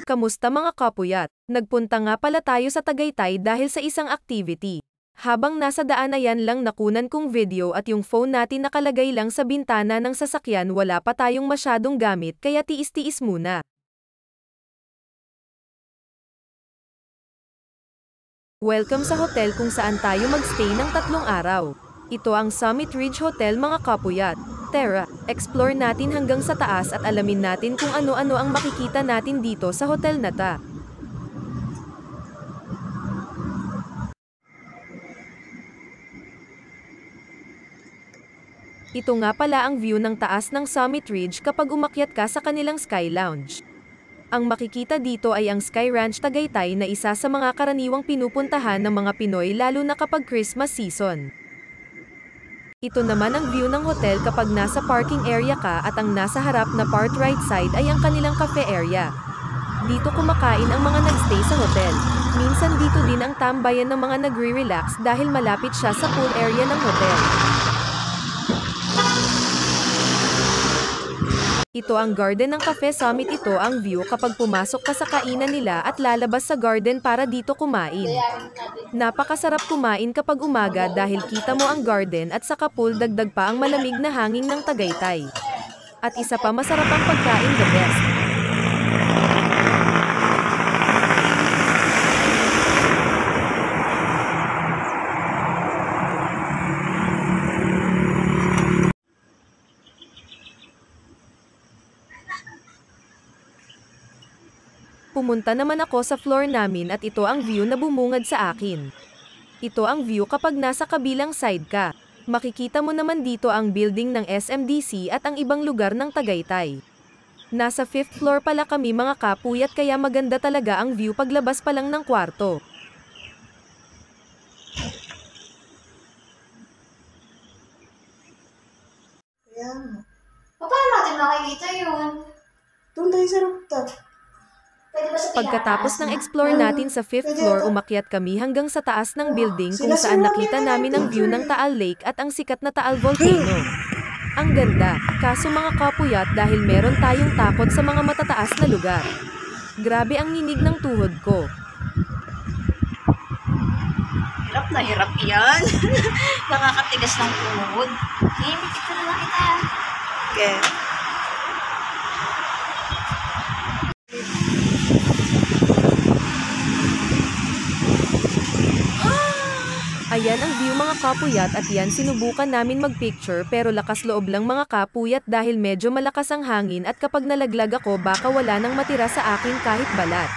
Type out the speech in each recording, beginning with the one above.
Kamusta mga kapuyat? Nagpunta nga pala tayo sa Tagaytay dahil sa isang activity. Habang nasa daan ayan lang nakunan kong video at yung phone natin nakalagay lang sa bintana ng sasakyan, wala pa tayong masyadong gamit kaya tiis-tiis muna. Welcome sa hotel kung saan tayo magstay ng 3 araw. Ito ang Summit Ridge Hotel mga kapuyat. Tara, explore natin hanggang sa taas at alamin natin kung ano-ano ang makikita natin dito sa hotel na ta. Ito nga pala ang view ng taas ng Summit Ridge kapag umakyat ka sa kanilang Sky Lounge. Ang makikita dito ay ang Sky Ranch Tagaytay na isa sa mga karaniwang pinupuntahan ng mga Pinoy lalo na kapag Christmas season. Ito naman ang view ng hotel kapag nasa parking area ka at ang nasa harap na part right side ay ang kanilang cafe area. Dito kumakain ang mga nagstay sa hotel. Minsan dito din ang tambayan ng mga nagre-relax dahil malapit siya sa pool area ng hotel. Ito ang garden ng Cafe Summit. Ito ang view kapag pumasok ka sa kainan nila at lalabas sa garden para dito kumain. Napakasarap kumain kapag umaga dahil kita mo ang garden at saka pool, dagdag pa ang malamig na hangin ng Tagaytay. At isa pa, masarap ang pagkain, the best. Pumunta naman ako sa floor namin at ito ang view na bumungad sa akin. Ito ang view kapag nasa kabilang side ka. Makikita mo naman dito ang building ng SMDC at ang ibang lugar ng Tagaytay. Nasa 5th floor pala kami mga kapuyat kaya maganda talaga ang view paglabas pa lang ng kwarto. Kaya Paano natin makikita yun? doon tayo sa rooftop. Pwede ba sa Pagkatapos ng pinakataas na? explore natin sa 5th floor, umakyat kami hanggang sa taas ng building kung saan nakita namin ang view ng Taal Lake at ang sikat na Taal Volcano. Ang ganda, kaso mga kapuyat dahil meron tayong takot sa mga matataas na lugar. Grabe ang ninig ng tuhod ko. Hirap na hirap yan. Nakakatigas ng tuhod. Himikit na lang kita. Okay. Ayan ang view mga kapuyat at yan sinubukan namin magpicture pero lakas loob lang mga kapuyat dahil medyo malakas ang hangin at kapag nalaglag ako baka wala nang matira sa akin kahit balat.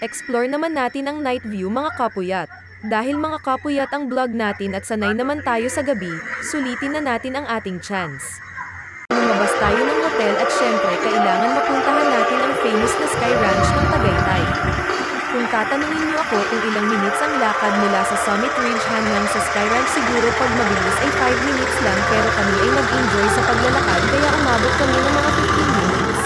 Explore naman natin ang night view mga kapuyat. Dahil mga kapuyat ang vlog natin at sanay naman tayo sa gabi, sulitin na natin ang ating chance. Lumabas tayo ng hotel at syempre kailangan mapuntahan natin ang famous na Sky Ranch ng Tagaytay. Kung tatanungin niyo ako kung ilang minutes ang lakad mula sa Summit Ridge hanggang sa Sky Ranch, siguro pag mabilis ay 5 minutes lang pero kami ay nag-enjoy sa paglalakad kaya umabot kami ng mga 15 minutes.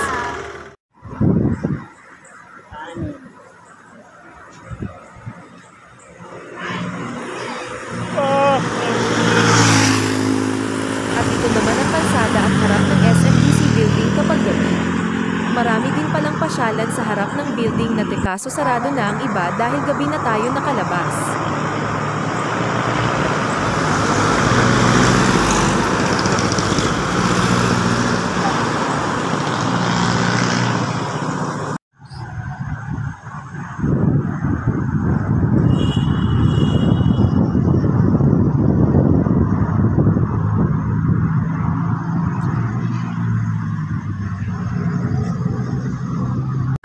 At ito naman ang kalsada at harap ng SMDC building kapag gabi. Marami din palang pasyalan sa harap ng building na kaso sarado na ang iba dahil gabi na tayo nakalabas.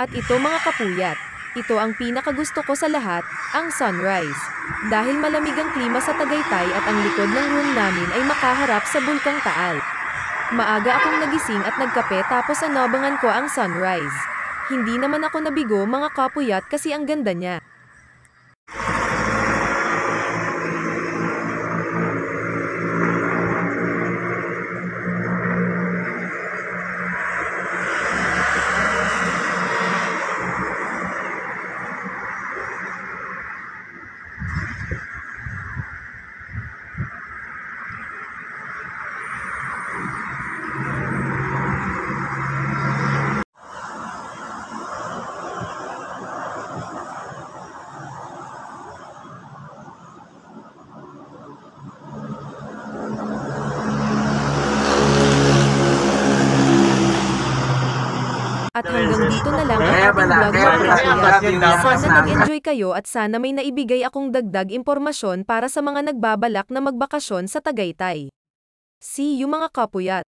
At ito mga kapuyat, ito ang pinakagusto ko sa lahat, ang sunrise. Dahil malamig ang klima sa Tagaytay at ang likod ng room namin ay makaharap sa Bulkang Taal. Maaga akong nagising at nagkape tapos anabangan ko ang sunrise. Hindi naman ako nabigo mga kapuyat kasi ang ganda niya. At hanggang dito na lang ang ating vlog mga kapuyat. Sana nag-enjoy kayo at sana may naibigay akong dagdag impormasyon para sa mga nagbabalak na magbakasyon sa Tagaytay. See you mga kapuyat!